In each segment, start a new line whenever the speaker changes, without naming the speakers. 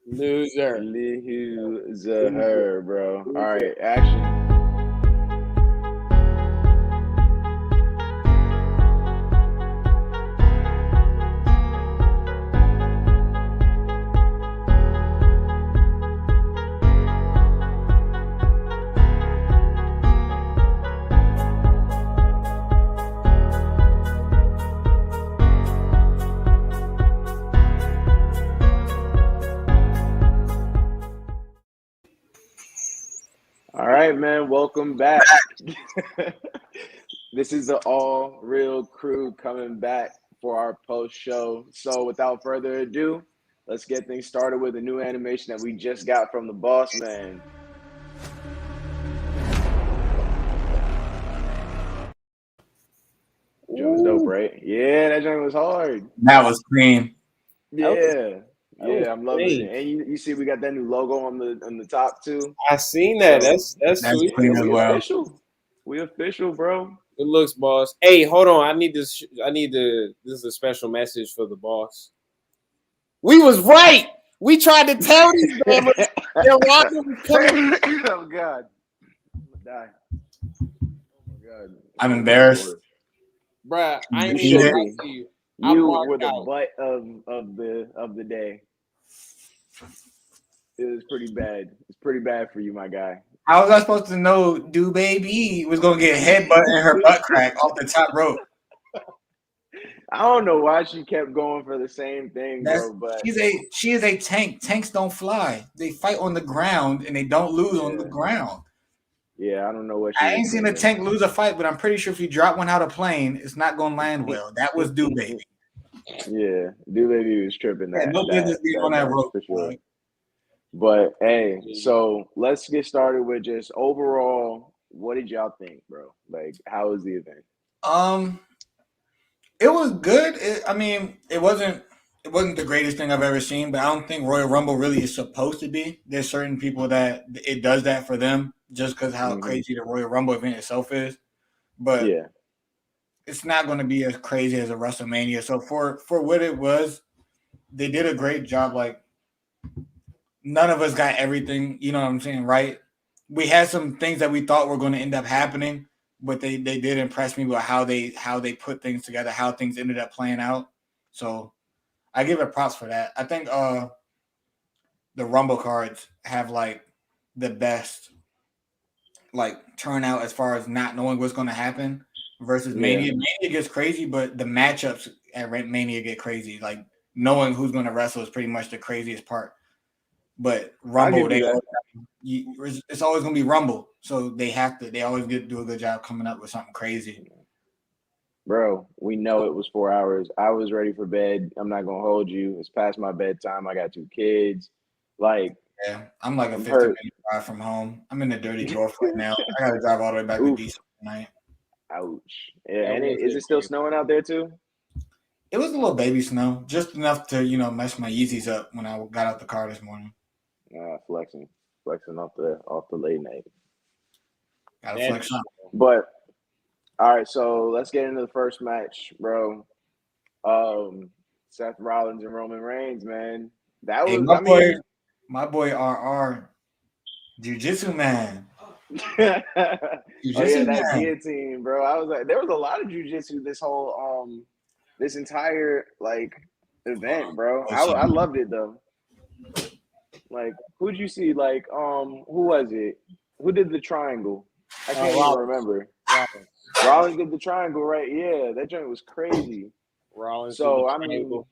Loser.
Loser, bro. All right, action. All right, man. Welcome back. This is the All Real Crew coming back for our post show. So, without further ado, let's get things started with a new animation that we just got from the boss man. Joe was dope, right? Yeah, that joint was hard.
That was clean.
Yeah. Yeah, I'm loving it. And you see we got that new logo on the top too.
I seen that.
So,
that's sweet.
clean
yeah,
as well.
official. We official, bro.
Good looks, boss. Hey, hold on. I need this. This is a special message for the boss. We was right. We tried to tell these members that Rocket was coming.
Oh God, I'm gonna die. Oh my God,
I'm embarrassed.
Bruh, I ain't
You
even
did.
gonna lie to you.
You
marked
were the
out.
butt of the day. It was pretty bad. It's pretty bad for you, my guy.
How was I supposed to know Do Baby was gonna get headbutt and her butt crack off the top rope?
I don't know why she kept going for the same thing,
That's,
bro. But
she is a tank. Tanks don't fly. They fight on the ground and they don't lose on the ground.
yeah, I don't know what she
I
was
ain't seen a
thinking.
tank lose a fight, but I'm pretty sure if you drop one out of plane, it's not gonna land well. That was Do Baby.
Yeah, Do Baby was tripping that.
No business being on that rope
for sure. But hey, so let's get started with just overall. What did y'all think, bro? Like, how was the event?
It was good. It wasn't the greatest thing I've ever seen, but I don't think Royal Rumble really is supposed to be. There's certain people that it does that for them just because how crazy the Royal Rumble event itself is. But
Yeah,
it's not going to be as crazy as a WrestleMania. So for what it was, they did a great job. Like, none of us got everything, you know what I'm saying, right? We had some things that we thought were going to end up happening, but they did impress me with how they put things together, how things ended up playing out. So I give it props for that. I think the Rumble cards have like the best like turnout as far as not knowing what's going to happen versus Mania. Mania gets crazy, but the matchups at Mania get crazy. Like, knowing who's going to wrestle is pretty much the craziest part. But Rumble, it's always going to be Rumble, so they always do a good job coming up with something crazy.
bro, we know it was 4 hours. I was ready for bed. I'm not gonna hold you. It's past my bedtime. I got 2 kids. Like,
yeah, I'm like a 15-minute drive from home. I'm in the dirty dwarf right now. I got to drive all the way back to DC tonight.
Ouch. Yeah, and is it still snowing out there too?
It was a little baby snow, just enough to mess my Yeezys up when I got out the car this morning.
Flexing off the late night.
Gotta flex up.
But all right, so let's get into the first match, bro. Seth Rollins and Roman Reigns, man. That was
my boy RR, Jiu-Jitsu man.
That guillotine, bro. I was like, there was a lot of jiu-jitsu this whole this entire like event, bro. I loved it though. Like, who'd you see? Like, who was it? Who did the triangle? I can't even remember. Rollins did the triangle, right? Yeah, that joint was crazy.
Rollins.
So I mean,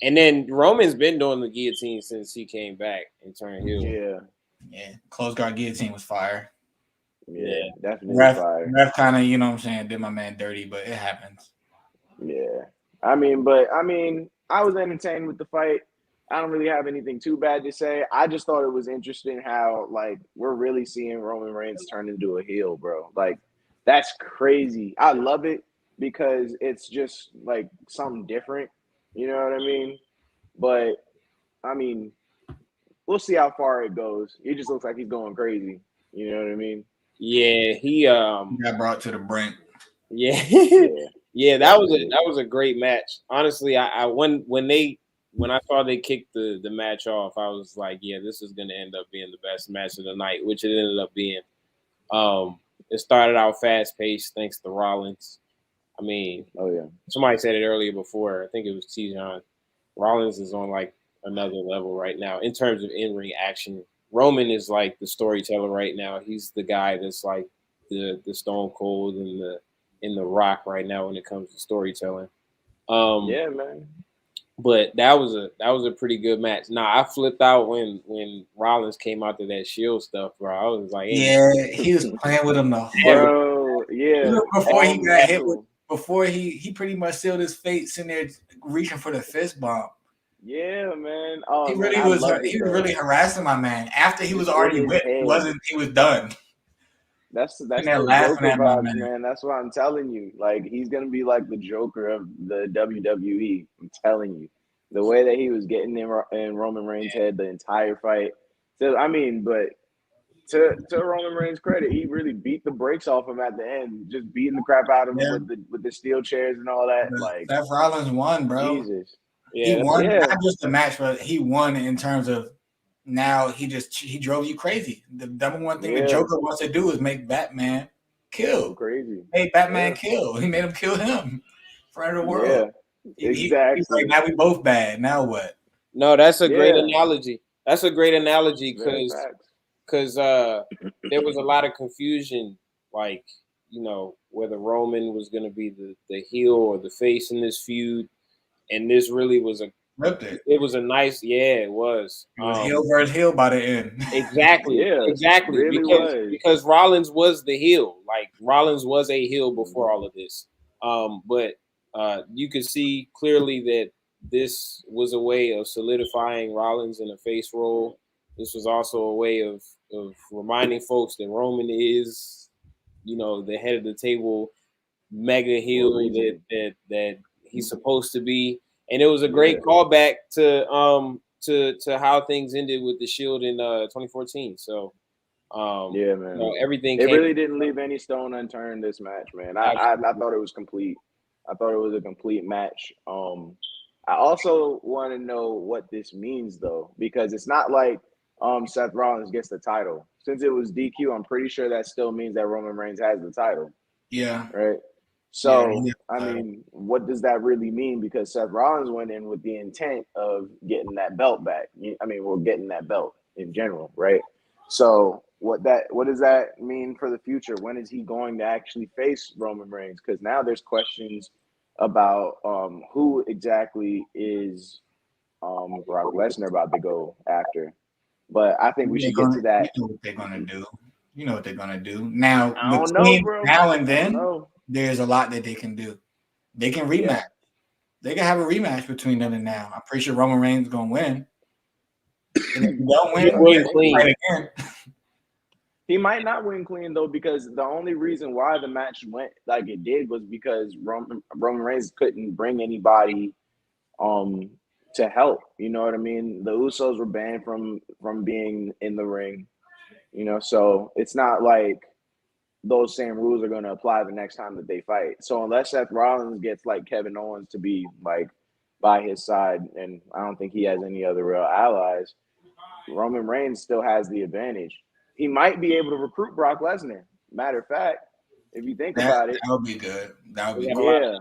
and then Roman's been doing the guillotine since he came back and turned heel.
Yeah. Close guard guillotine was fire.
Yeah, definitely fire.
Ref kind of, did my man dirty, but it happens.
Yeah, I mean, I was entertained with the fight. I don't really have anything too bad to say. I just thought it was interesting how, like, we're really seeing Roman Reigns turn into a heel, bro. Like, that's crazy. I love it because it's just, like, something different. You know what I mean? But, I mean, we'll see how far it goes. It just looks like he's going crazy. You know what I mean?
Yeah, he
got brought to the brink.
Yeah. Yeah, that was a great match. Honestly, I when they when I saw they kicked the match off, I was like, yeah, this is gonna end up being the best match of the night, which it ended up being. It started out fast paced thanks to Rollins. I mean,
Oh yeah.
somebody said it earlier before. I think it was T-John. Rollins is on like another level right now in terms of in-ring action. Roman is like the storyteller right now. He's the guy that's like the Stone Cold and the Rock right now when it comes to storytelling.
Yeah, man.
But that was a pretty good match. Nah, I flipped out when Rollins came out to that Shield stuff, bro. I was like, hey,
Yeah, he was playing with him the whole.
Bro, yeah.
Before he got hit with, before he pretty much sealed his fate sitting there reaching for the fist bump.
Yeah, man. Oh,
he
man,
really was really harassing my man. After he was already whipped, he was done.
That's the Joker vibes, man. That's what I'm telling you. Like, he's gonna be like the Joker of the WWE. I'm telling you, the way that he was getting in Roman Reigns' head the entire fight. So I mean, but to Roman Reigns' credit, he really beat the brakes off him at the end, just beating the crap out of him with the steel chairs and all that. Like,
Seth Rollins won, bro.
Jesus,
he won not just the match, but he won in terms of. Now he drove you crazy. The number one thing the Joker wants to do is make Batman kill.
Crazy.
Hey, Batman kill. He made him kill him in front of the world.
Yeah, exactly.
He's like, now we both bad. Now what?
No, that's a great analogy. That's a great analogy because there was a lot of confusion, like, you know, whether Roman was going to be the heel or the face in this feud, and this really was it was a nice, it was.
It was heel versus heel by the end.
Exactly, exactly.
Really
because Rollins was the heel. Like, Rollins was a heel before all of this. But you could see clearly that this was a way of solidifying Rollins in a face role. This was also a way of reminding folks that Roman is, you know, the head of the table, mega heel that he's supposed to be. And it was a great callback to how things ended with the Shield in 2014. So
man,
you know, everything.
It really didn't leave any stone unturned. This match, man. I thought it was complete. I thought it was a complete match. I also want to know what this means, though, because it's not like Seth Rollins gets the title. Since it was DQ, I'm pretty sure that still means that Roman Reigns has the title.
Yeah.
Right. So, I mean, what does that really mean? Because Seth Rollins went in with the intent of getting that belt back. I mean, we're getting that belt in general, right? So, what does that mean for the future? When is he going to actually face Roman Reigns? Because now there's questions about who exactly is Brock Lesnar about to go after. But I think we should get to that.
You know what they're gonna do. You know what they're gonna do. Now,
I don't know, bro.
Now and then, there's a lot that they can do. They can rematch. Yeah. They can have a rematch between them and now. I'm pretty sure Roman Reigns is gonna win. And if he don't win,
clean.
Again.
He might not win clean though, because the only reason why the match went like it did was because Roman Reigns couldn't bring anybody to help. You know what I mean? The Usos were banned from being in the ring. You know, so it's not like those same rules are going to apply the next time that they fight. So unless Seth Rollins gets like Kevin Owens to be like by his side, and I don't think he has any other real allies, Roman Reigns still has the advantage. He might be able to recruit Brock Lesnar. Matter of fact, if you think about it,
that would be good. That would be
good.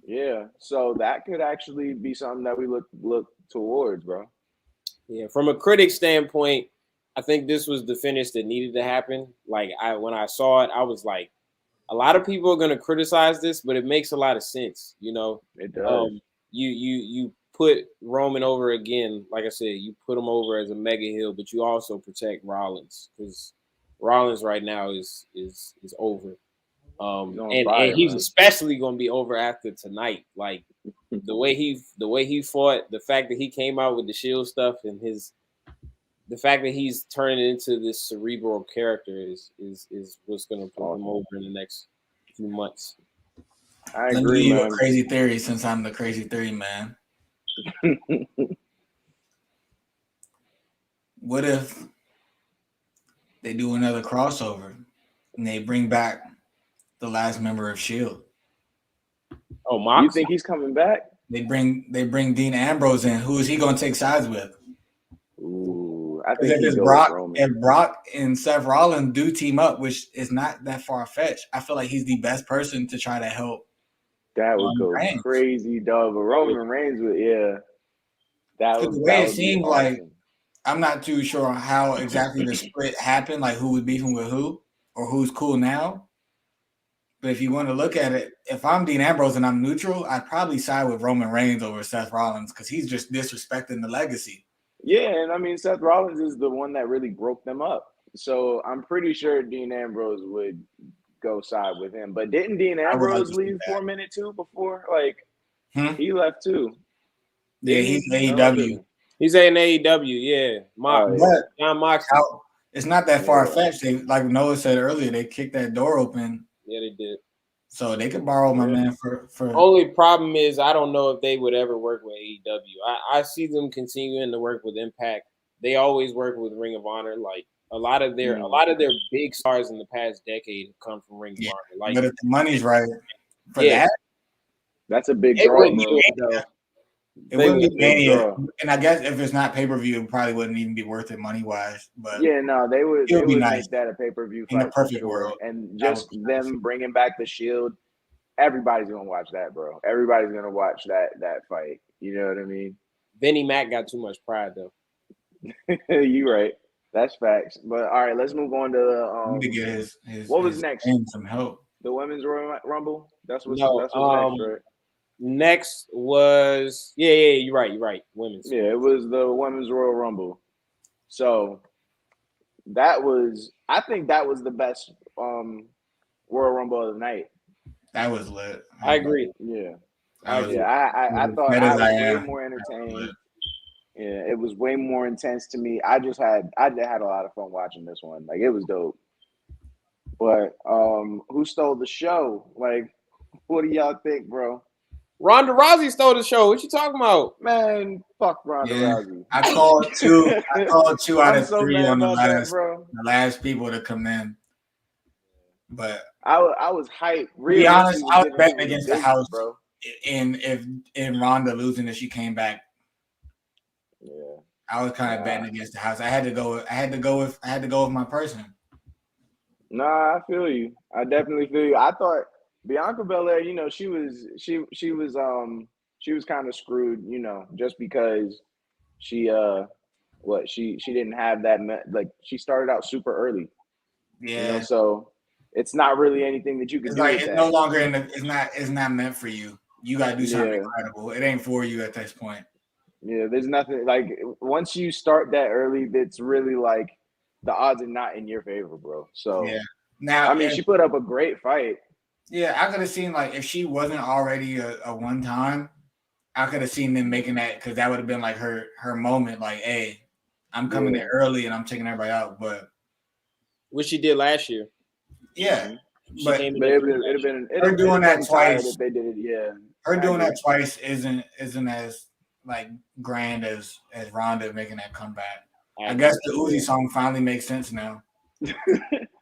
Yeah. So that could actually be something that we look towards, bro.
Yeah, from a critic standpoint, I think this was the finish that needed to happen. Like, when I saw it, I was like, a lot of people are going to criticize this, but it makes a lot of sense. You know,
it does.
You put Roman over again. Like I said, you put him over as a mega heel, but you also protect Rollins because Rollins right now is over. And he's especially going to be over after tonight. Like the way he fought, the fact that he came out with the Shield stuff, and the fact that he's turning into this cerebral character is what's going to put him over in the next few months.
I agree, man.
A crazy theory, since I'm the crazy theory man. What if they do another crossover and they bring back the last member of Shield?
Oh, Mox?
You think he's coming back?
They bring Dean Ambrose in. Who is he going to take sides with?
Ooh, I think
if Brock and Seth Rollins do team up, which is not that far fetched, I feel like he's the best person to try to help.
That would go crazy, dog. But Roman Reigns would, That would,
the way
it
seems
awesome.
like, I'm not too sure how exactly the split happened, like who was beefing with who or who's cool now. But if you want to look at it, if I'm Dean Ambrose and I'm neutral, I'd probably side with Roman Reigns over Seth Rollins because he's just disrespecting the legacy.
Yeah, and I mean, Seth Rollins is the one that really broke them up. So I'm pretty sure Dean Ambrose would go side with him. But didn't Dean Ambrose leave for a minute too before? Like, he left too.
Yeah, he's AEW.
He's in AEW, yeah. John Moxley.
It's not that far-fetched. They, like Noah said earlier, they kicked that door open.
Yeah, they did.
So they could borrow my man for.
Only problem is I don't know if they would ever work with AEW. I see them continuing to work with Impact. They always work with Ring of Honor. Like a lot of their big stars in the past decade have come from Ring of Honor. Like,
but if the money's right for
that's a big draw.
It wouldn't be Mania, and I guess if it's not pay-per-view, it probably wouldn't even be worth it money-wise. But
yeah, no, they would
be nice.
Make that a pay-per-view
in a perfect world,
and just them bringing back the Shield. Everybody's gonna watch that, bro. Everybody's gonna watch that fight. You know what I mean?
Vinnie Mac got too much pride, though.
You right. That's facts. But all right, let's move on to
to get his
what was next?
Some help.
The Women's Royal Rumble. That's what's next, right?
Next was you're right. Women's.
Yeah, it was the Women's Royal Rumble. So I think that was the best Royal Rumble of the night.
That was lit.
I agree.
Yeah. I thought I was way more entertained. Yeah, it was way more intense to me. I had a lot of fun watching this one. Like, it was dope. But who stole the show? Like, what do y'all think, bro?
Ronda Rousey stole the show. What you talking about?
Man, fuck Ronda Rousey.
I called two out of three on the last people to come in. But
I was hyped.
To be honest, I was betting against the house, bro. And if Ronda losing, if she came back, I was kind of betting against the house. I had to go with my person.
Nah, I feel you. I definitely feel you. I thought Bianca Belair, you know, she was kind of screwed, you know, just because she didn't have that, like, she started out super early.
Yeah.
You know, so it's not really anything that you can do.
Like, it's no longer it's not meant for you. You gotta do something incredible. It ain't for you at this point.
Yeah, there's nothing like once you start that early, it's really like the odds are not in your favor, bro. So
now,
I mean, she put up a great fight.
Yeah, I could have seen, like, if she wasn't already a one time, I could have seen them making that, because that would have been like her her like, hey, I'm coming in early and I'm taking everybody out. But
what she did last year.
Yeah.
But it'd have been
her doing that twice.
If they did it,
her doing that twice isn't as like grand as Ronda making that comeback. I guess the Uzi song finally makes sense now.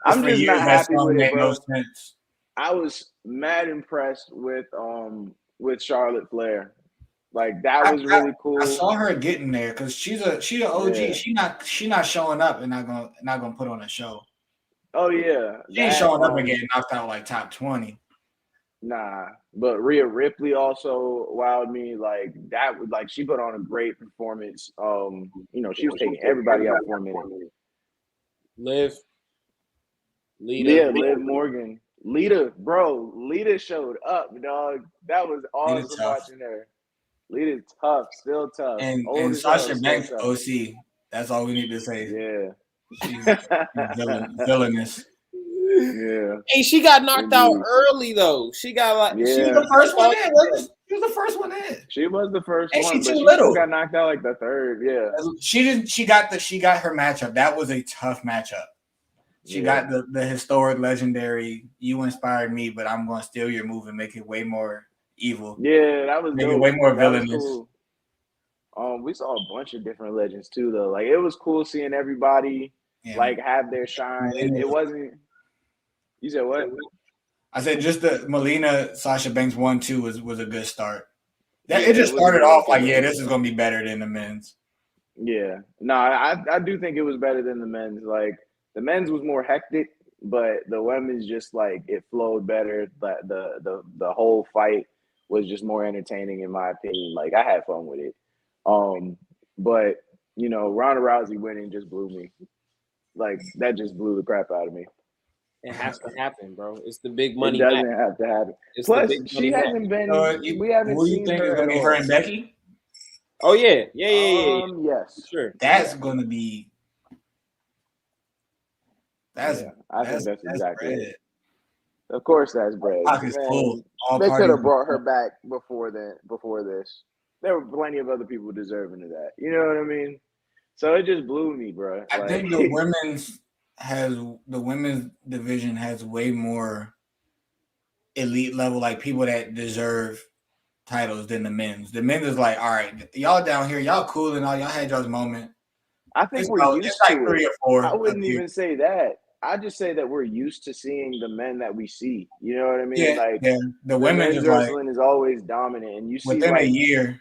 I'm just not happy with it, bro.
No sense.
I was mad impressed with Charlotte Flair. Like, that was really cool.
I saw her getting there because she's an OG. Yeah. She not showing up and not gonna put on a show.
Oh yeah,
she ain't showing up and getting knocked out like top 20.
Nah, but Rhea Ripley also wowed me. Like, that was like, she put on a great performance. You know, she was taking everybody out for a minute.
Liv
Morgan. Lita showed up, dog. That was awesome watching her. Lita's tough, still tough.
And Sasha Banks, OC. That's all we need to say.
Yeah.
She's villainous.
Yeah.
Hey, she got knocked out early though. She got like
she was the first one in. She was the first one in.
She was the first one,
but
she got knocked out like the third. Yeah.
She got her matchup. That was a tough matchup. She got the historic, legendary. You inspired me, but I'm going to steal your move and make it way more evil.
Yeah, that was
make it way more villainous.
Cool. We saw a bunch of different legends too, though. Like, it was cool seeing everybody like have their shine. It wasn't. You said what?
I said just the Melina Sasha Banks 1-2 was a good start. It just started off like, yeah, this is gonna be better than the men's.
Yeah, no, I do think it was better than the men's. Like the men's was more hectic, but the women's just like it flowed better. But the whole fight was just more entertaining in my opinion. Like I had fun with it. But you know, Ronda Rousey winning just blew me. Like that just blew the crap out of me.
It has to happen, bro. It's the big money.
It doesn't have to happen. Plus, she hasn't been. We haven't seen
think
her
it's gonna be her and Becky?
Oh yeah.
Yes,
sure.
That's gonna be.
I think that's exactly
bread.
it. Of course, that's bread.
Pockets full.
They could have brought her back before this. There were plenty of other people deserving of that. You know what I mean? So it just blew me, bro.
I think the women's division has way more elite level, like people that deserve titles than the men's. The men's is like, all right, y'all down here, y'all cool and all, y'all had y'all's moment.
I think we're used to
like 3
it.
or 4.
I wouldn't even say that. I just say that we're used to seeing the men that we see. You know what I mean?
The women
men's wrestling is always dominant, and you see
within a year,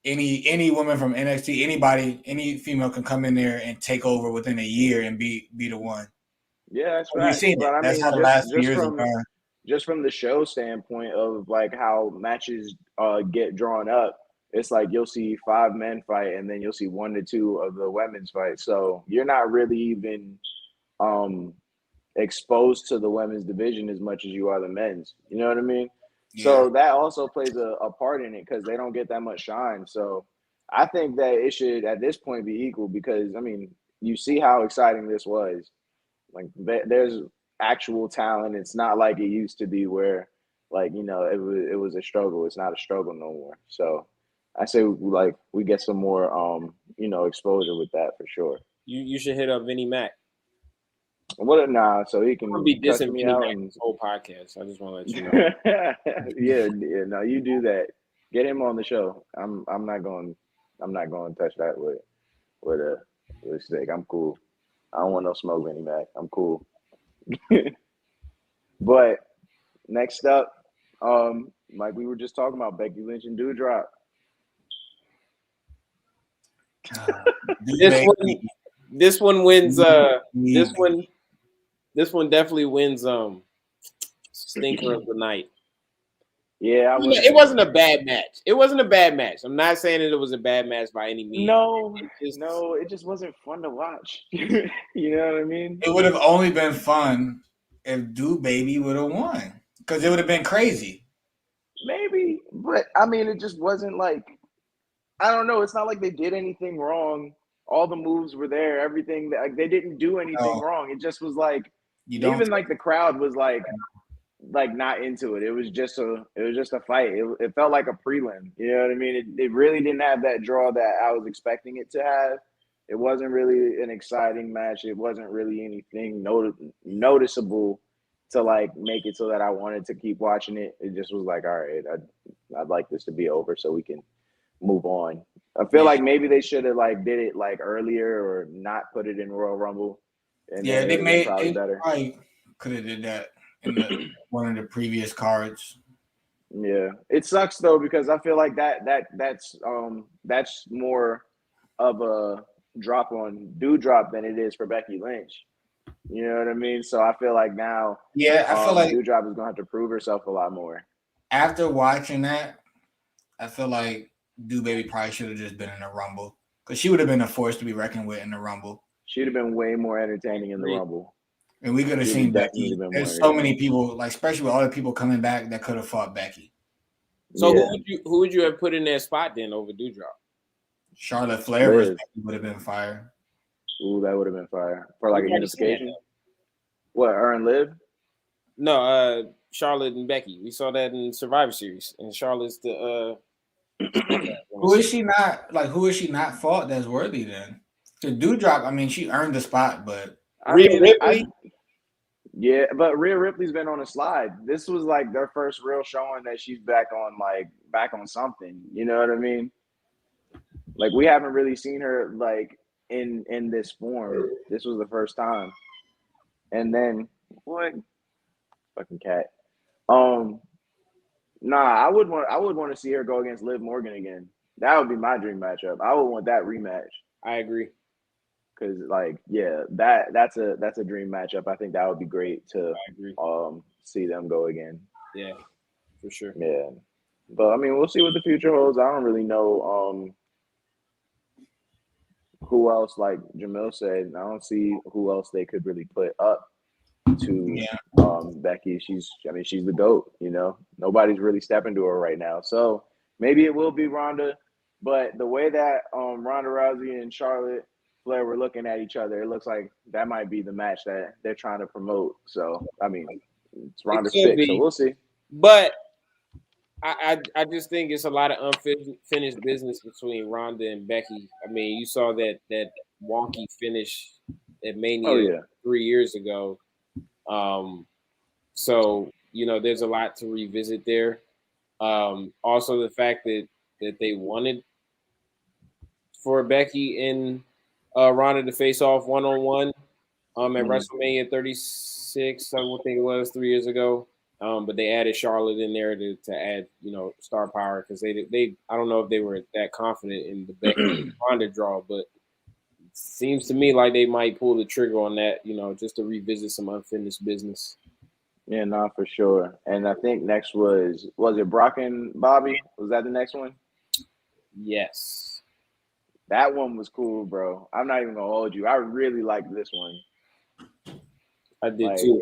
any woman from NXT, any female can come in there and take over within a year and be the one.
Yeah, that's right.
You've seen it. That's how the last few years have gone.
Just from the show standpoint of like how matches get drawn up, it's like you'll see 5 men fight, and then you'll see 1 to 2 of the women's fight. So you're not really even exposed to the women's division as much as you are the men's. You know what I mean? Yeah. So that also plays a part in it because they don't get that much shine. So I think that it should at this point be equal because I mean you see how exciting this was. Like there's actual talent. It's not like it used to be where like you know it was a struggle. It's not a struggle no more. So I say like we get some more exposure with that for sure.
You should hit up Vinnie Mac.
What so he can
be dissing me out in this whole podcast. I just want to let you know.
yeah, no, you do that. Get him on the show. I'm not going to touch that with a stick. I'm cool. I don't want no smoke, Vinnie Mac. I'm cool. But next up, like we were just talking about, Becky Lynch and Doudrop.
This one wins. This one definitely wins. Stinker of the night.
Yeah,
it wasn't a bad match. It wasn't a bad match. I'm not saying that it was a bad match by any means.
No, it just wasn't fun to watch. You know what I mean?
It would have only been fun if Baby would have won because it would have been crazy.
Maybe, but I mean, it just wasn't like I don't know. It's not like they did anything wrong. All the moves were there. Everything like they didn't do anything wrong. It just was like even like the crowd was like not into it. It was just a fight. It felt like a prelim. You know what I mean? It really didn't have that draw that I was expecting it to have. It wasn't really an exciting match. It wasn't really anything noticeable to like make it so that I wanted to keep watching it. It just was like, all right, I'd like this to be over so we can move on. I feel like maybe they should have like did it like earlier or not put it in Royal Rumble.
And they made it better. I could have did that in one of the previous cards.
Yeah, it sucks though because I feel like that's more of a drop on Doudrop than it is for Becky Lynch. You know what I mean? So I feel like now,
I feel like
Doudrop is gonna have to prove herself a lot more.
After watching that, I feel like Baby probably should have just been in the Rumble because she would have been a force to be reckoned with in the Rumble.
She'd have been way more entertaining in the Rumble.
And we could have seen Becky. There's so many people, like especially with all the people coming back, that could have fought Becky.
So who would you have put in that spot then over Doudrop?
Charlotte Flair versus Becky would have been fire.
Ooh, that would have been fire for like a unification. What, her and Liv?
No, Charlotte and Becky. We saw that in Survivor Series, and Charlotte's the.
Who is she not fought that's worthy then? The Doudrop, I mean, she earned the spot, but
Rhea Ripley.
Yeah, but Rhea Ripley's been on a slide. This was like their first real showing that she's back on something. You know what I mean? Like we haven't really seen her like in this form. This was the first time. And then what? Fucking cat. Nah, I would want to see her go against Liv Morgan again. That would be my dream matchup. I would want that rematch.
I agree.
Because that's a dream matchup. I think that would be great to see them go again.
Yeah, for sure.
Yeah. But I mean, we'll see what the future holds. I don't really know who else, like Jamil said, I don't see who else they could really put up to Becky. She's the GOAT, you know. Nobody's really stepping to her right now. So maybe it will be Ronda, but the way that Ronda Rousey and Charlotte Flair were looking at each other, it looks like that might be the match that they're trying to promote. So I mean, it's Ronda's pick, so we'll see.
But I just think it's a lot of unfinished business between Ronda and Becky. I mean, you saw that wonky finish at Mania 3 years ago. So you know, there's a lot to revisit there. Also, the fact that they wanted for Becky and Ronda to face off 1-on-1 at WrestleMania 36, I think it was 3 years ago. But they added Charlotte in there to add, you know, star power because they I don't know if they were that confident in the Becky Ronda draw, but it seems to me like they might pull the trigger on that, you know, just to revisit some unfinished business.
Yeah, no, for sure. And I think next was it Brock and Bobby? Was that the next one?
Yes.
That one was cool, bro. I'm not even gonna hold you. I really liked this one.
I did too.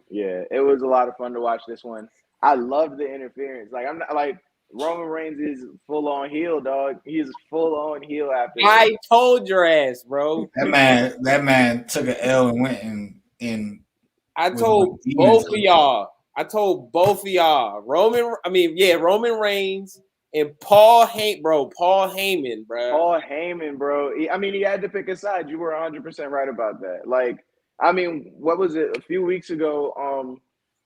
Yeah, it was a lot of fun to watch this one. I loved the interference. Like I'm not like Roman Reigns is full on heel, dog. He's full on heel after.
I told your ass, bro.
That man took an L and went and
I told both of y'all. Roman Reigns and Paul Heyman, bro. Paul Heyman,
bro. I mean, he had to pick a side. You were 100% right about that. Like, I mean, what was it? A few weeks ago,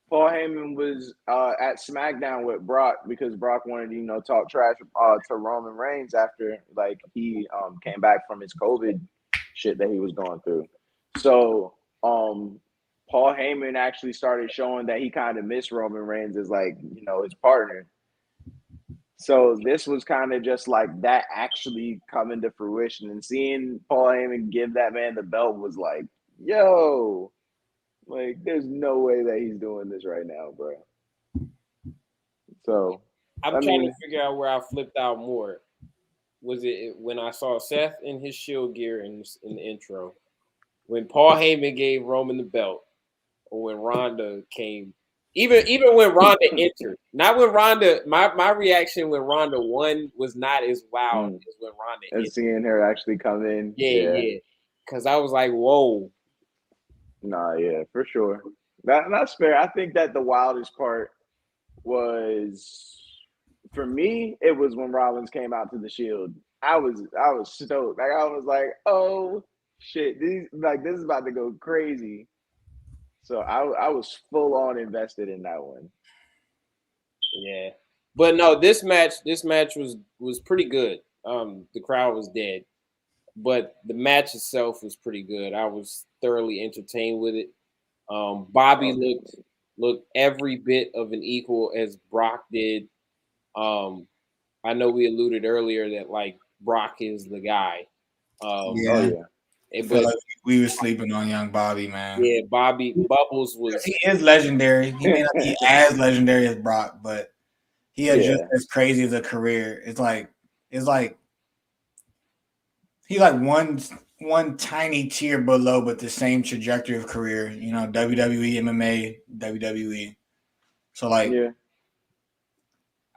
Paul Heyman was at SmackDown with Brock because Brock wanted to, you know, talk trash to Roman Reigns after like he came back from his COVID shit that he was going through. So Paul Heyman actually started showing that he kind of missed Roman Reigns as like, you know, his partner. So this was kind of just like that actually coming to fruition, and seeing Paul Heyman give that man the belt was like, yo, like there's no way that he's doing this right now, bro. So
I'm trying to figure out where I flipped out more. Was it when I saw Seth in his Shield gear in the intro, when Paul Heyman gave Roman the belt, or when Ronda came? Even when Ronda entered, not when Ronda. My reaction when Ronda won was not as loud as when Ronda entered.
And seeing her actually come in,
yeah, because I was like, whoa.
Nah, yeah, for sure. That's fair. I think that the wildest part was, for me, it was when Rollins came out to the Shield. I was stoked. Like I was like, oh shit, this is about to go crazy. So I was full on invested in that one.
Yeah, but no, this match was pretty good. The crowd was dead, but the match itself was pretty good. I was thoroughly entertained with it. Bobby looked every bit of an equal as Brock did. I know we alluded earlier that like Brock is the guy.
But like we were sleeping on young Bobby, man.
Yeah, Bobby Bubbles was.
He is legendary. He may not be as legendary as Brock, but he had just as crazy as a career. It's like he like one tiny tier below, but the same trajectory of career. You know, WWE, MMA, WWE. So like,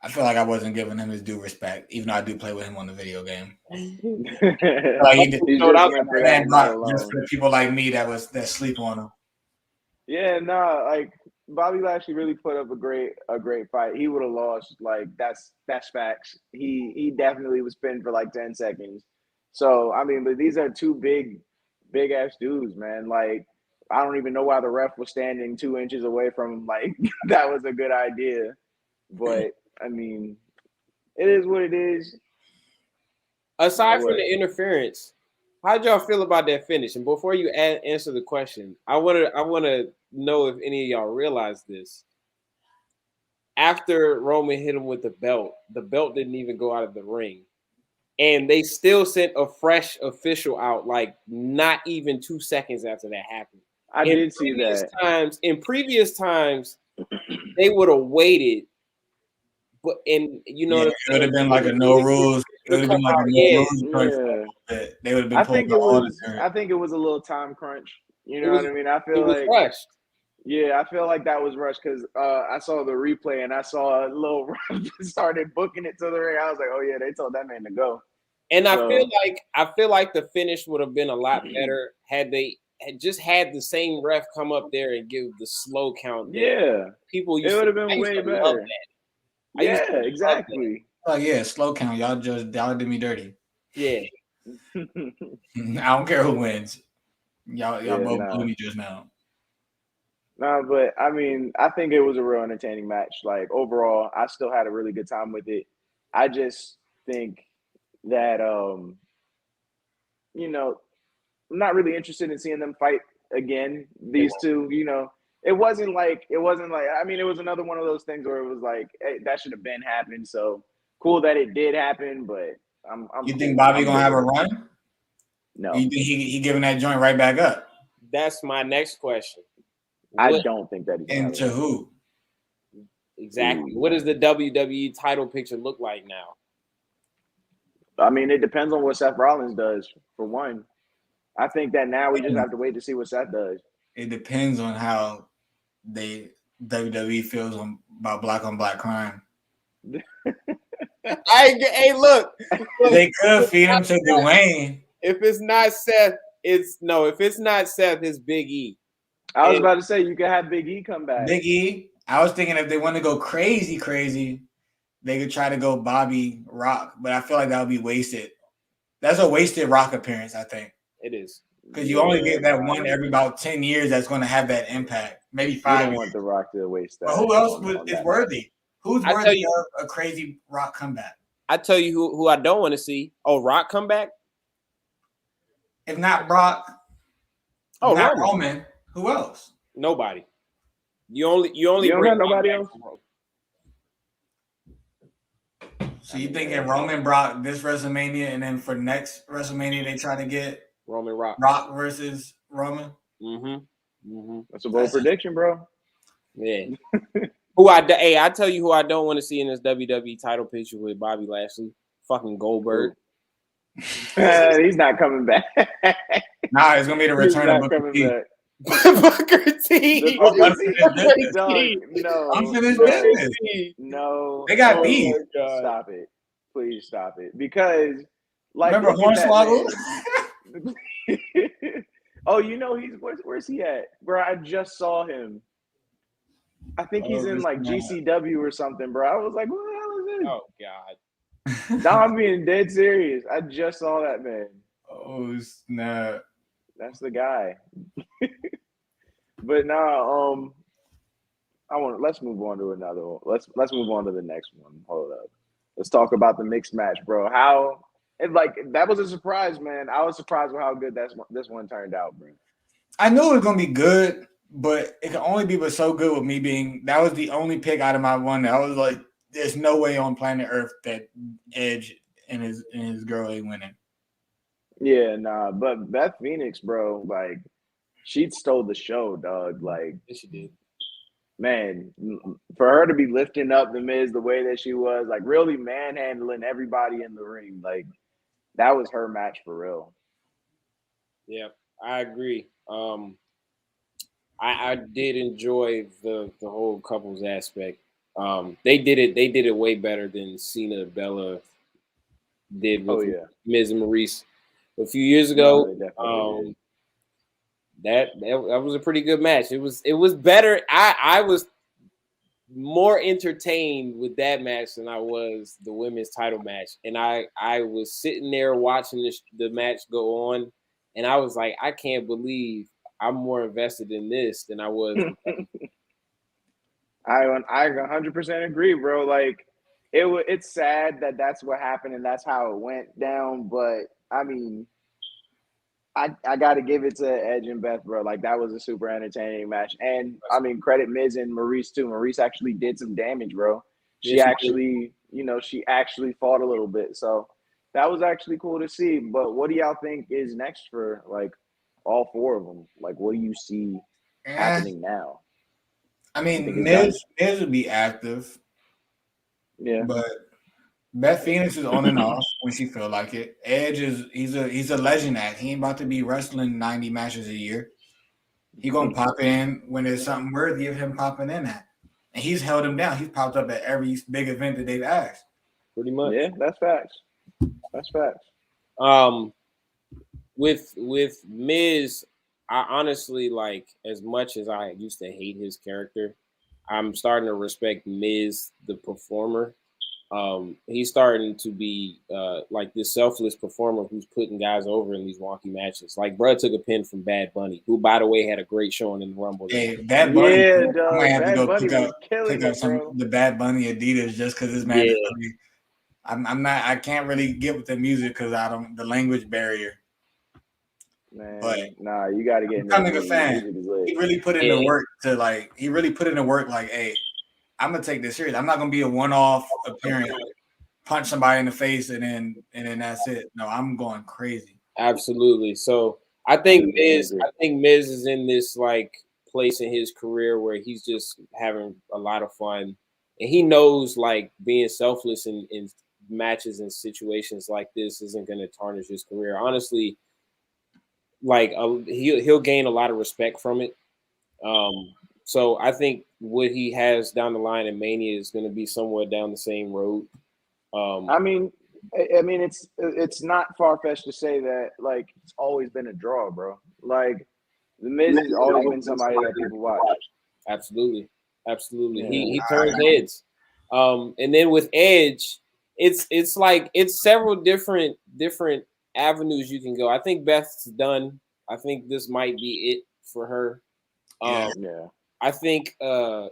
I feel like I wasn't giving him his due respect, even though I do play with him on the video game. Like he did, just for people like me that sleep on him.
Yeah, no, like Bobby Lashley really put up a great fight. He would have lost. Like that's facts. He definitely was pinned for like 10 seconds. So I mean, but these are two big ass dudes, man. Like I don't even know why the ref was standing 2 inches away from him. Like that was a good idea, but I mean, it is what it is.
Aside from the interference, how'd y'all feel about that finish? And before you answer the question, I want to know if any of y'all realize this. after Roman hit him with the belt didn't even go out of the ring. And they still sent a fresh official out, like not even 2 seconds after that happened.
I did see that.
In previous times, they would have waited. But you know,
it would have been like a no rules. It would have been like a no rules. They would have been.
I think it was a little time crunch. You know what I mean? I feel like
rushed.
Yeah, I feel like that was rushed because I saw the replay and I saw a little ref started booking it to the ring. I was like, oh yeah, they told that man to go.
And I feel like the finish would have been a lot better had they had just had the same ref come up there and give the slow count.
Yeah,
people
it would have been way better. Yeah, exactly.
Oh yeah, slow count. Y'all did me dirty.
Yeah.
I don't care who wins. Y'all both blew me just now.
No, but I mean, I think it was a real entertaining match. Like overall, I still had a really good time with it. I just think that you know, I'm not really interested in seeing them fight again. These two, you know, it wasn't like I mean, it was another one of those things where it was like, hey, that should have been happened. So cool that it did happen, but
you think Bobby gonna have a run?
No.
You think he giving that joint right back up?
That's my next question.
I don't think that he's
into who?
Exactly. What does the WWE title picture look like now?
I mean, it depends on what Seth Rollins does, for one. I think that now we just have to wait to see what Seth does.
It depends on how WWE feels about black on black crime.
Hey, look.
They could feed him to Dwayne.
If it's not Seth, it's Big E.
I was about to say you could have Big E come back.
Big E. I was thinking if they want to go crazy, they could try to go Bobby Rock, but I feel like that would be wasted. That's a wasted Rock appearance, I think.
It is.
Because you only get that one every about 10 years that's going to have that impact. Maybe 5 years.
You don't want The Rock to waste that.
But who else is worthy? Who's worthy of a crazy Rock comeback?
I tell you who I don't want to see. Oh, Rock comeback?
If not Brock, not Roman. Who else?
Nobody. You only
don't have nobody else.
So you thinking Roman, Brock this WrestleMania, and then for next WrestleMania they try to get
Roman Rock
versus Roman?
That's a bold prediction, bro.
Yeah. I tell you who I don't want to see in this WWE title picture with Bobby Lashley. Fucking Goldberg.
He's not coming back.
Nah, it's gonna be the return of Booker T.
Booker T.
Unfinished business.
No.
They got beef.
Stop it. Please stop it. Because like
remember Hornswoggle?
Oh, you know where's he at? Bro, I just saw him. I think he's in like GCW or something, bro. I was like, what the hell is this?
Oh God.
No, I'm being dead serious. I just saw that man.
Oh snap.
That's the guy. But now, let's move on to another one. Let's move on to the next one. Hold up. Let's talk about the mixed match, bro. That was a surprise, man. I was surprised with how good this one turned out, bro.
I knew it was gonna be good, but it can only be so good with me being that was the only pick out of my one that I was like, there's no way on planet Earth that Edge and his girl ain't winning.
Yeah, nah, but Beth Phoenix, bro, like she stole the show, dog. Like
yes, she did.
Man, for her to be lifting up the Miz the way that she was, like really manhandling everybody in the ring, like that was her match for real.
Yeah, I agree. I did enjoy the whole couples aspect. They did it way better than Cena and Bella did with Miz and Maurice a few years ago. That was a pretty good match. It was better. I was more entertained with that match than I was the women's title match. And I was sitting there watching the match go on, and I was like, I can't believe I'm more invested in this than I was.
I 100% agree, bro. Like it's sad that that's what happened and that's how it went down. But I mean, I got to give it to Edge and Beth, bro. Like, that was a super entertaining match. And, I mean, credit Miz and Maurice, too. Maurice actually did some damage, bro. She actually, she actually fought a little bit. So that was actually cool to see. But what do y'all think is next for, like, all four of them? Like, what do you see happening now?
I mean, Miz would be active.
Yeah.
But Beth Phoenix is on and off when she feel like it. Edge he's a legend act. He ain't about to be wrestling 90 matches a year. He gonna pop in when there's something worthy of him popping in at. And he's held him down. He's popped up at every big event that they've asked.
Pretty much.
Yeah, that's facts. That's facts.
With Miz, I honestly, like, as much as I used to hate his character, I'm starting to respect Miz the performer. He's starting to be like this selfless performer who's putting guys over in these wonky matches. Like, bro took a pin from Bad Bunny, who, by the way, had a great showing in the Rumble.
Hey, Bad Bunny,
yeah,
I might have
Bad
to go
Bunny
pick up some the Bad Bunny Adidas just because this man is funny. I can't really get with the music because the language barrier.
Man,
but
nah, you got to get.
I'm a fan. He really put in the work like, hey, I'm gonna take this serious. I'm not gonna be a one-off appearance, punch somebody in the face, and then that's it. No, I'm going crazy.
Absolutely. So I think Miz is in this, like, place in his career where he's just having a lot of fun, and he knows, like, being selfless in matches and situations like this isn't going to tarnish his career. Honestly, like, he'll gain a lot of respect from it. So I think what he has down the line in Mania is going to be somewhat down the same road.
I mean, it's not far-fetched to say that, like, it's always been a draw, bro. Like, the Miz has always been somebody that people watch.
Absolutely.
Yeah.
He turns heads. And then with Edge, it's like it's several different avenues you can go. I think Beth's done. I think this might be it for her.
Yeah.
I think she's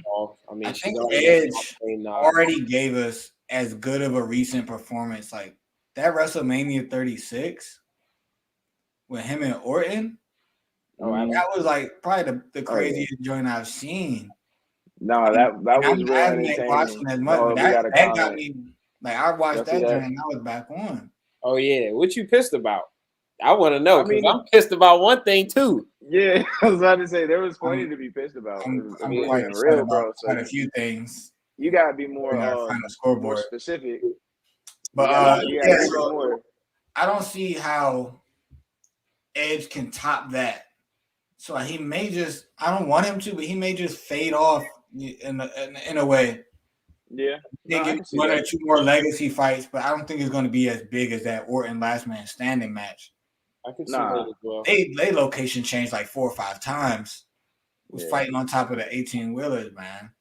off. I mean,
I think Edge already gave us as good of a recent performance. Like that WrestleMania 36 with him and Orton. That was like probably the craziest joint I've seen.
No, that was really entertaining.
Watching as much, that got me. Like I watched that joint and I was back on.
Oh yeah, what you pissed about? I want to know because I'm pissed about one thing too.
Yeah, I was about to say there was plenty to be pissed about.
I'm quite real, bro. So quite a few things.
You gotta be more specific.
But I don't see how Edge can top that. So he may just, I don't want him to, but he may just fade off in a way.
Yeah.
They get one or two more legacy fights, but I don't think it's going to be as big as that Orton last man standing match.
I can see that as well.
They location changed like 4 or 5 times. Was fighting on top of the 18-wheelers, man.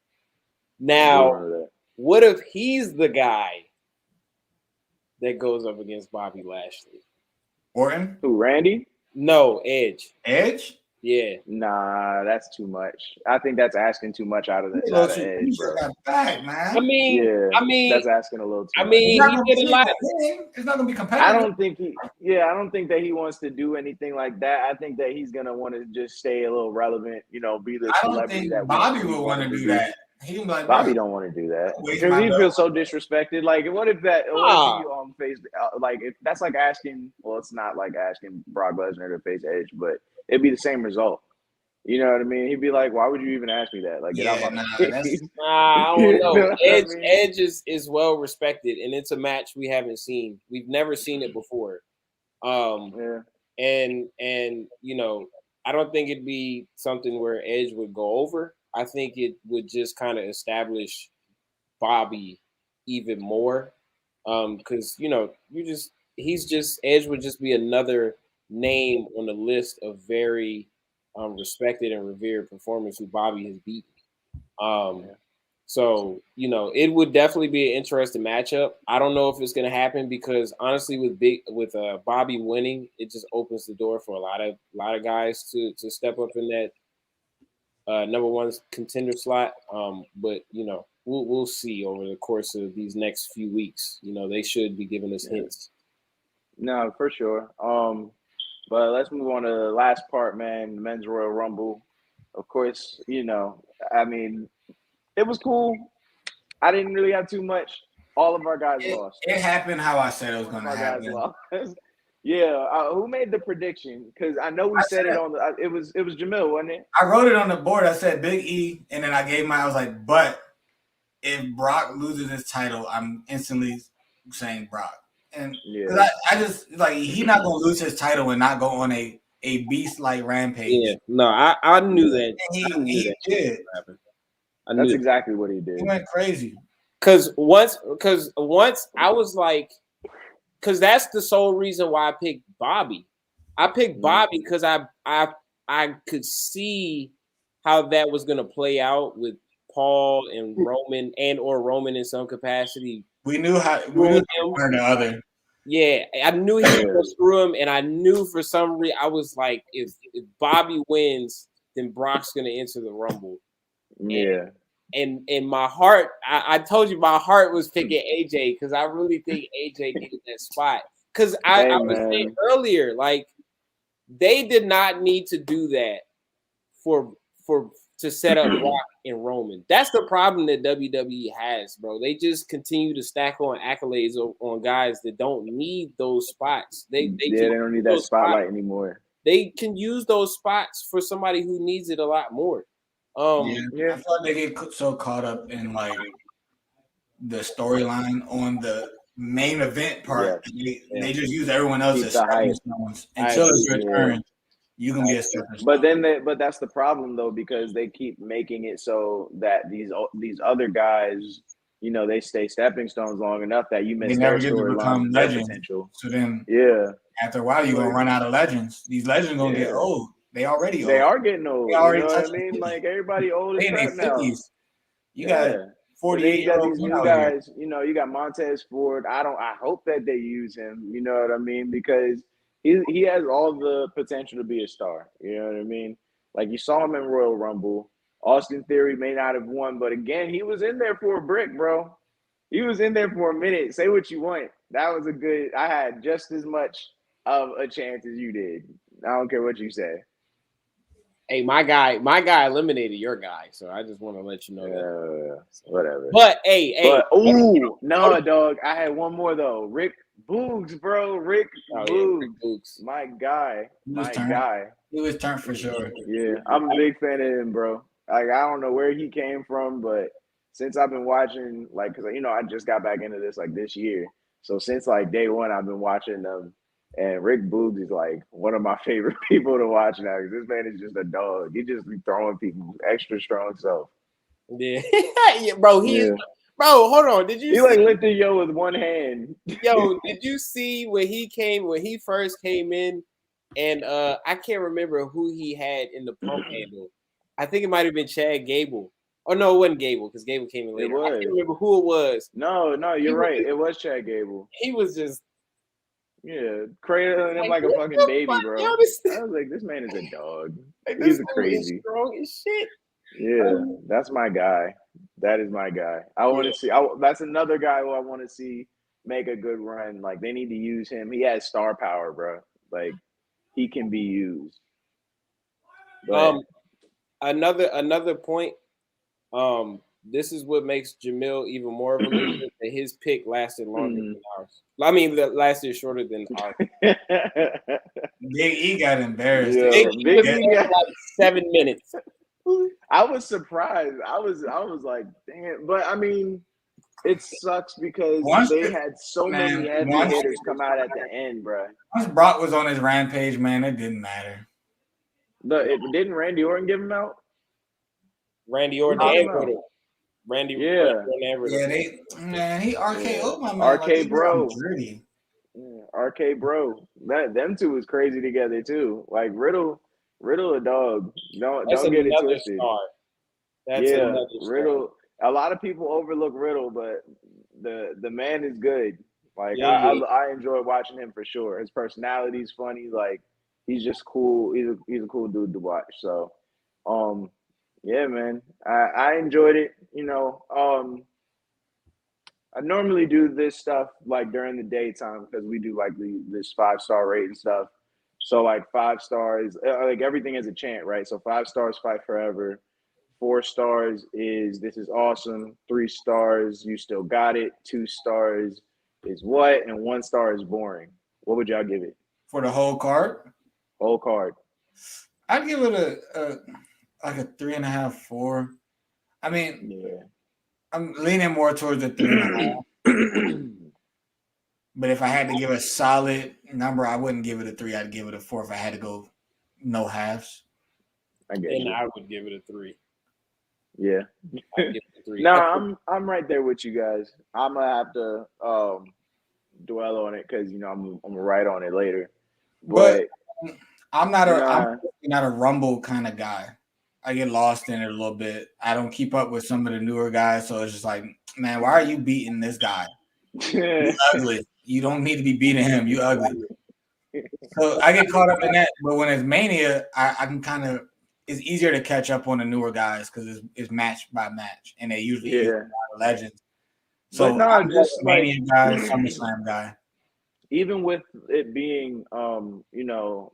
Now, what if he's the guy that goes up against Bobby Lashley?
Orton?
Who, Randy?
No, Edge.
Edge?
Yeah. Nah, that's too much. I think that's asking too much out of Edge, bro.
Back, man.
I mean,
that's asking a little too much.
He did a lot.
It's not gonna be competitive.
I don't think that he wants to do anything like that. I think that he's gonna want to just stay a little relevant, be the celebrity that
Bobby would want to do that. He would like,
Bobby don't want to do that because he feels so disrespected. Like, what if you face like if that's like asking? Well, it's not like asking Brock Lesnar to face Edge, but it'd be the same result. You know what I mean? He'd be like, "Why would you even ask me that? Like, get out my face."
I don't know. Edge is well respected, and it's a match we haven't seen. We've never seen it before. And I don't think it'd be something where Edge would go over. I think it would just kind of establish Bobby even more. Because Edge would just be another name on the list of very respected and revered performers who Bobby has beaten. So it would definitely be an interesting matchup. I don't know if it's going to happen because honestly, with Bobby winning, it just opens the door for a lot of guys to step up in that number one contender slot. But we'll see over the course of these next few weeks. They should be giving us hints.
No, for sure. But let's move on to the last part, man. The men's Royal Rumble. Of course, I mean, it was cool. I didn't really have too much. All of our guys lost.
It happened how I said it was
All of
going to
our guys
happen.
lost. Yeah. Who made the prediction? Because I know we said it on the. It was Jamil, wasn't it?
I wrote it on the board. I said Big E, and then I gave I was like, but if Brock loses his title, I'm instantly saying Brock. And
yeah,
I just like he's not gonna lose his title and not go on a beast like rampage.
Yeah, no, I knew that.
And he did.
That's exactly what he did.
He went crazy.
Because once I was like, because that's the sole reason why I picked Bobby. I picked Bobby because I could see how that was gonna play out with Paul and Roman or Roman in some capacity.
We knew one or the other.
Yeah, I knew he was gonna screw him, and I knew for some reason I was like, if Bobby wins, then Brock's gonna enter the Rumble.
Yeah.
And in my heart, I told you my heart was picking AJ because I really think AJ needed that spot. Because I was saying earlier, like they did not need to do that to set up Brock and Roman. That's the problem that WWE has, bro. They just continue to stack on accolades on guys that don't need those spots. They
don't need that spotlight anymore.
They can use those spots for somebody who needs it a lot more.
I thought they get so caught up in like the storyline on the main event part. They just use everyone else as stepping stones until it's your turn. You can be a superstar.
But that's the problem though, because they keep making it so that these other guys, they stay stepping stones long enough that you miss their storyline potential.
So then, after a while, you're gonna run out of legends. These legends gonna get old. They already old.
They are getting old. You know what I mean? Like everybody old as crap now.
You got 48.
You got these new guys. You got Montez Ford. I hope that they use him. You know what I mean? Because he has all the potential to be a star. You know what I mean? Like you saw him in Royal Rumble. Austin Theory may not have won, but again, he was in there for a brick, bro. He was in there for a minute. Say what you want. That was I had just as much of a chance as you did. I don't care what you say.
Hey, my guy eliminated your guy, so I just want to let you know that.
Whatever.
But
no, dog. I had one more though. Rick Boogs, bro. Rick Boogs. My guy.
He was turned for sure.
Yeah, I'm a big fan of him, bro. Like I don't know where he came from, but since I've been watching, like, because I just got back into this like this year, so since like day one, I've been watching them. And Rick Boogs is like one of my favorite people to watch now because this man is just a dog. He just be throwing people extra strong self.
Yeah, bro. Bro, hold on. Did you?
He like lifted yo with one hand.
Yo, did you see when he first came in? And I can't remember who he had in the pump handle. I think it might have been Chad Gable. Oh no, it wasn't Gable because Gable came in later. I can't remember who it was.
No, you're right. It was Chad Gable.
He was just.
Yeah, cradling him like a fucking baby, bro. I was like, this man is a dog. He's crazy.
Strong as shit.
Yeah, that's my guy. That is my guy. I want to see. That's another guy who I want to see make a good run. Like they need to use him. He has star power, bro. Like he can be used.
But, another point. This is what makes Jamil even more of a loser. That his pick lasted longer than ours. I mean, that lasted shorter than ours.
Big E got embarrassed.
Yeah,
Big E got like 7 minutes.
I was surprised. I was like, damn. But I mean, it sucks because they had so many heavy hitters come out at the end, bro.
Once Brock was on his rampage, man, it didn't matter.
Didn't Randy Orton give him out?
Randy Orton and Riddle. Randy,
he
RKO'd my man.
RK bro. RK bro. Them two was crazy together too. Like Riddle a dog. Don't get it twisted. Riddle. A lot of people overlook Riddle, but the man is good. Like I enjoy watching him for sure. His personality's funny. Like he's just cool. He's a cool dude to watch. So, yeah, man, I enjoyed it. I normally do this stuff like during the daytime because we do like this 5-star rating stuff. So like 5 stars, like everything is a chant, right? So 5 stars, fight forever. 4 stars is this is awesome. 3 stars, you still got it. 2 stars is what, and 1 star is boring. What would y'all give it?
For the whole card?
Whole card.
I'd give it a like a 3.5, 4. I mean,
yeah.
I'm leaning more towards the 3.5. But if I had to give a solid number, I wouldn't give it a 3. I'd give it a 4 if I had to go no halves.
I guess.
And I would give it a 3.
Yeah.
I'd give it a 3.
No, I'm right there with you guys. I'm gonna have to dwell on it because I'm gonna write on it later. But
I'm not a Rumble kind of guy. I get lost in it a little bit. I don't keep up with some of the newer guys, so it's just like, man, why are you beating this guy? You ugly. You don't need to be beating him. You ugly. So I get caught up in that. But when it's Mania, I can kind of it's easier to catch up on the newer guys because it's match by match, and they usually use a lot of legends. So I'm just Mania guy, SummerSlam guy.
Even with it being the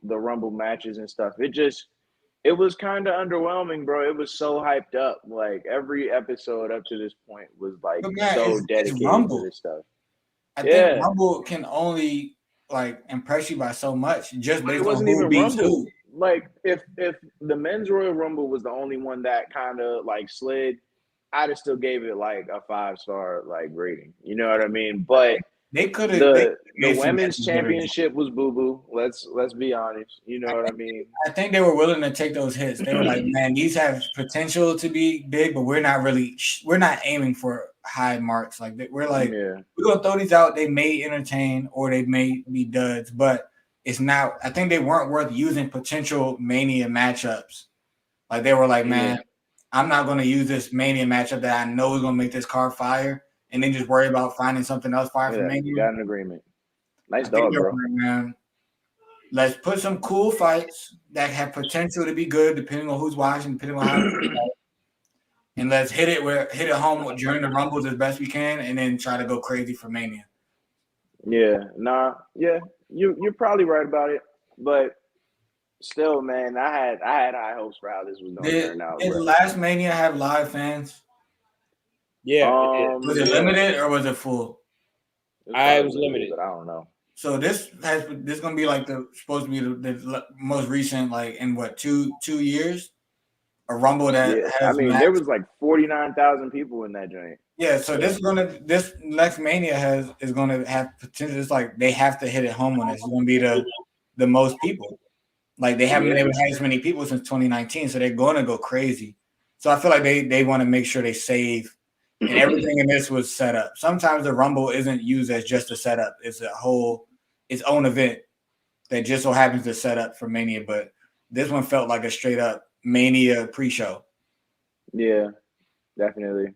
Rumble matches and stuff, it was kind of underwhelming, bro. It was so hyped up. Like every episode up to this point was like so dedicated to this stuff.
I think Rumble can only like impress you by so much just based on who beats who.
Like if the men's Royal Rumble was the only one that kind of like slid, I'd have still gave it like a 5-star like rating. You know what I mean? But
they could have
the women's championship was boo-boo. Let's be honest. You know what I mean?
I think they were willing to take those hits. They were like, man, these have potential to be big, but we're not aiming for high marks. Like we're like, we're gonna throw these out. They may entertain or they may be duds, but it's not. I think they weren't worth using potential Mania matchups. Like they were like, man, I'm not gonna use this Mania matchup that I know is gonna make this card fire. And then just worry about finding something else fire for Mania.
Got an agreement. Nice dog, bro.
Man. Let's put some cool fights that have potential to be good, depending on who's watching, depending on how. And let's hit it home during the Rumbles as best we can, and then try to go crazy for Mania.
Yeah, you're probably right about it, but still, man, I had high hopes for how this was going to turn out.
Did last Mania have live fans?
Yeah.
Was it limited or was it full?
It was limited,
but I don't know.
So this gonna be like supposed to be the most recent, like in what 2 years, a Rumble that has.
I mean, there was like 49,000 people in that joint.
Yeah, so this next Mania is gonna have potential. It's like they have to hit it home on this. It's gonna be the most people. Like they haven't been able to have as many people since 2019, so they're gonna go crazy. So I feel like they want to make sure they save. And everything in this was set up. Sometimes the Rumble isn't used as just a setup. It's its own event that just so happens to set up for Mania. But this one felt like a straight up Mania pre-show.
Yeah, definitely.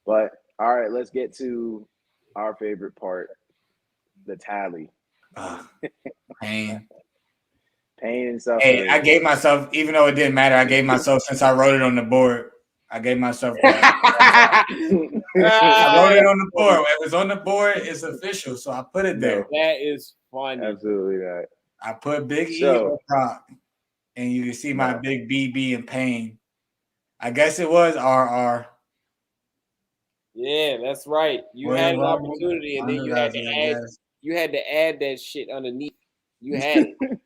But all right, let's get to our favorite part, the tally.
Pain
and stuff.
Hey, I gave myself, even though it didn't matter, I gave myself since I wrote it on the board. I gave myself that. I wrote it on the board. It was on the board. It's official, so I put it there.
That is funny.
Absolutely right.
I put Big E on Brock, and you can see my big BB in pain. I guess it was RR.
Yeah, that's right. You had an opportunity, and then you had to add that shit underneath. You had it.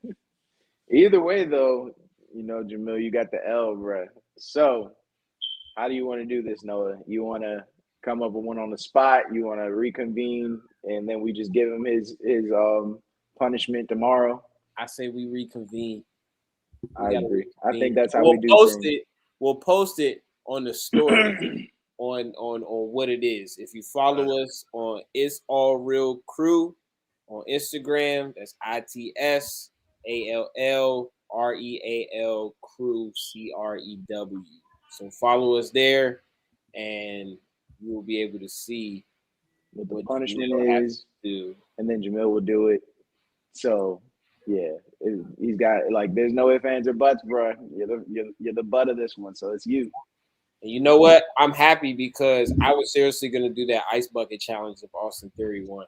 Either way, though, Jamil, you got the L, bro. So, how do you want to do this, Noah? You want to come up with one on the spot? You want to reconvene, and then we just give him his punishment tomorrow?
I say we reconvene.
I agree. I think that's how we do things.
We'll post it on the story on what it is. If you follow us on It's All Real Crew on Instagram, that's ITSALLREAL Crew CREW. So follow us there, and you will be able to see
what the punishment is, and then Jamil will do it. So, yeah, he's got like there's no ifs, ands, or buts, bro. You're the butt of this one, so it's you.
And you know what? I'm happy because I was seriously gonna do that ice bucket challenge if Austin Theory won.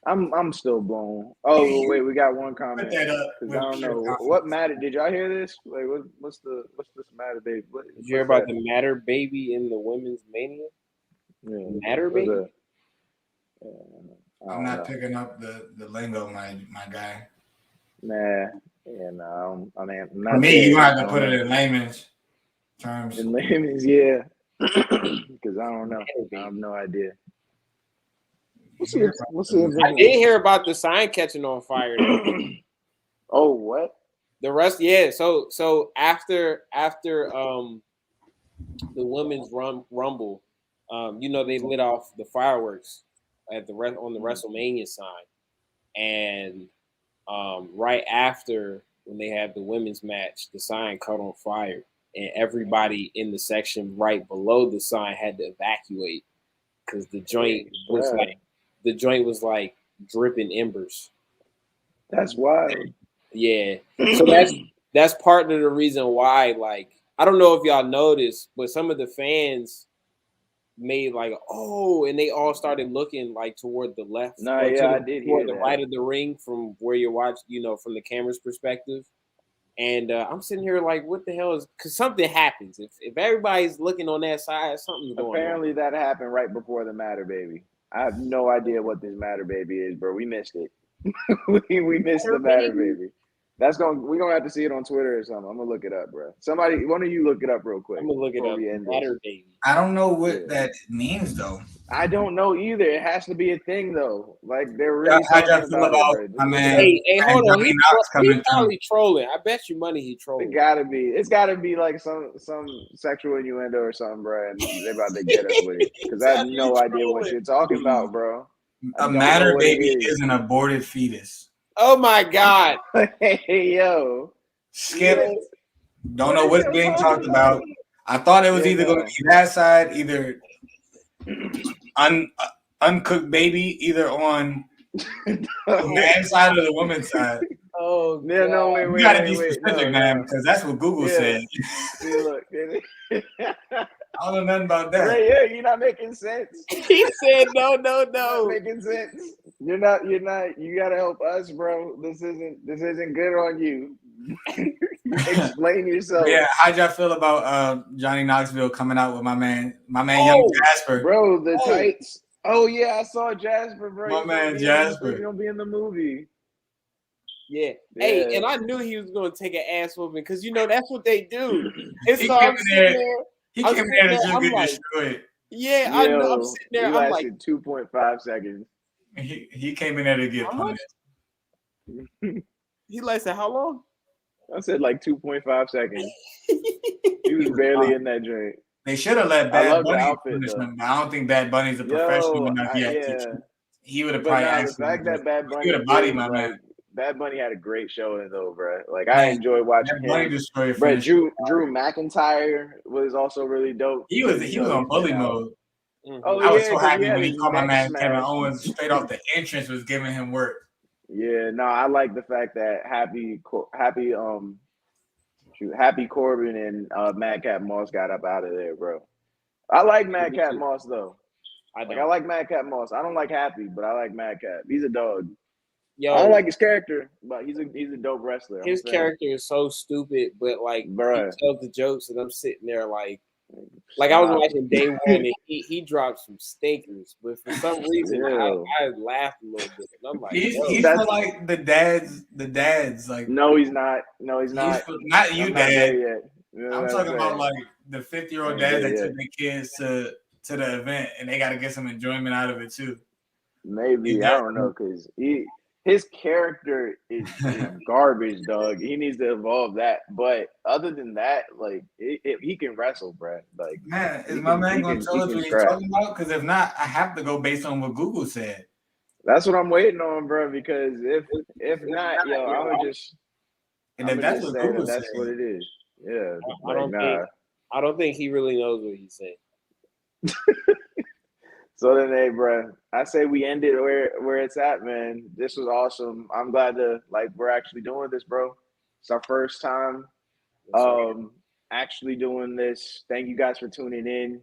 I'm still blown. Oh wait, we got one comment because I don't know what matter. Did y'all hear this? Like, what's this matter, baby?
Did you hear about the Matter Baby in the Women's Mania?
Yeah,
Matter Baby.
I'm not picking up the lingo, my guy.
Nah, yeah, no, I mean, not
for me, you have to put it in layman's terms.
In layman's, yeah, because I don't know. I have no idea. What's the
I did hear about the sign catching on fire.
Oh, what?
The rest, yeah. So after the women's rumble, they lit off the fireworks at on the WrestleMania sign, and right after when they had the women's match, the sign caught on fire, and everybody in the section right below the sign had to evacuate because the joint was like dripping embers.
That's wild.
Yeah. So that's part of the reason why, like, I don't know if y'all noticed, but some of the fans made like, and they all started looking like toward the left.
No, yeah, I did hear
the
that.
right of the ring from where you're watching, from the camera's perspective. And I'm sitting here like, what the hell is? Because something happens if everybody's looking on that side, something's going on.
Apparently, that happened right before the Matter Baby. I have no idea what this Matter Baby is, bro. We missed it. we missed the Matter Baby. We're gonna have to see it on Twitter or something. I'm gonna look it up, bro. Somebody, one of you look it up real quick.
I'm gonna look it up. Matter Baby.
I don't know what that means though.
I don't know either. It has to be a thing though. Like they're really talking about it.
Hey, hold on. He's probably trolling. I bet you money he trolling.
It gotta be. It's gotta be like some sexual innuendo or something, bro. And they're about to get us with it because I have no idea what you're talking about, bro.
A Matter Baby is an aborted fetus.
Oh my God!
Hey yo,
Skip. Don't know what's being talked about. I thought it was either going to be that side, either uncooked baby, either on the man's side or the woman's side.
Oh yeah, no, wait,
you gotta be specific, man, because that's what Google said.
See, look,
I don't know nothing about that.
Right, yeah, you're not making sense.
He said no.
You're not making sense. You're not. You gotta help us, bro. This isn't good on you. Explain yourself.
Yeah, how'd y'all feel about Johnny Knoxville coming out with my man Young Jasper?
Bro, the tights. Oh yeah, I saw Jasper, bro.
My man Jasper.
He's gonna be in the movie.
Yeah. Hey, and I knew he was gonna take an ass whooping because that's what they do. He came in there
to just get destroyed.
Yeah, I know. I'm sitting there.
He lasted 2.5 seconds.
He came in there to get punished.
He lasted how long?
I said like 2.5 seconds. He was barely in that joint.
They should have let Bad Bunny punish him. I don't think Bad Bunny's a professional enough yet. He would have probably
asked. The fact that Bad Bunny
man.
Bad Bunny had a great showing though, bro. Like I enjoyed watching him.
Bunny destroyed.
Bro, Drew McIntyre was also really dope.
He was on bully mode.
Oh,
I was so happy when he called my man Kevin Owens straight off the entrance was giving him work.
Yeah, no, I like the fact that Happy Corbin and Madcap Moss got up out of there, bro. I like Madcap Moss though. I like Madcap Moss. I don't like Happy, but I like Madcap. He's a dog. Yo, I don't like his character, but he's a dope wrestler.
His character is so stupid, but like
bruh.
He tells the jokes, and I'm sitting there like I was watching Day One, and he dropped some stinkers, but for some reason I laughed a little bit, and I'm like,
he's for like the dads, like
no, he's not.
Not you, Dad. I'm talking about like the 50-year-old dads that took their kids to the event, and they got to get some enjoyment out of it too.
Maybe I don't know because his character is garbage, dog. He needs to evolve that. But other than that, like he can wrestle, bro. Like,
man, is my man gonna tell us what he's talking about? Because if not, I have to go based on what Google said.
That's what I'm waiting on, bro. Because if not, I would just.
And if that's what Google said,
that's what it is. Yeah,
I don't think he really knows what he's saying.
So then, hey, bro, I say we end it where it's at, man. This was awesome. I'm glad we're actually doing this, bro. It's our first time. actually doing this. Thank you guys for tuning in.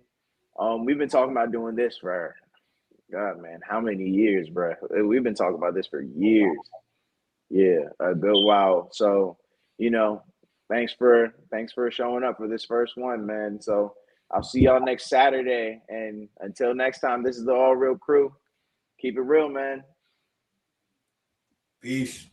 We've been talking about doing this for, God, man, how many years, bro? We've been talking about this for years. Yeah, a good while. So, thanks for showing up for this first one, man. So I'll see y'all next Saturday. And until next time, this is the All Real Crew. Keep it real, man.
Peace.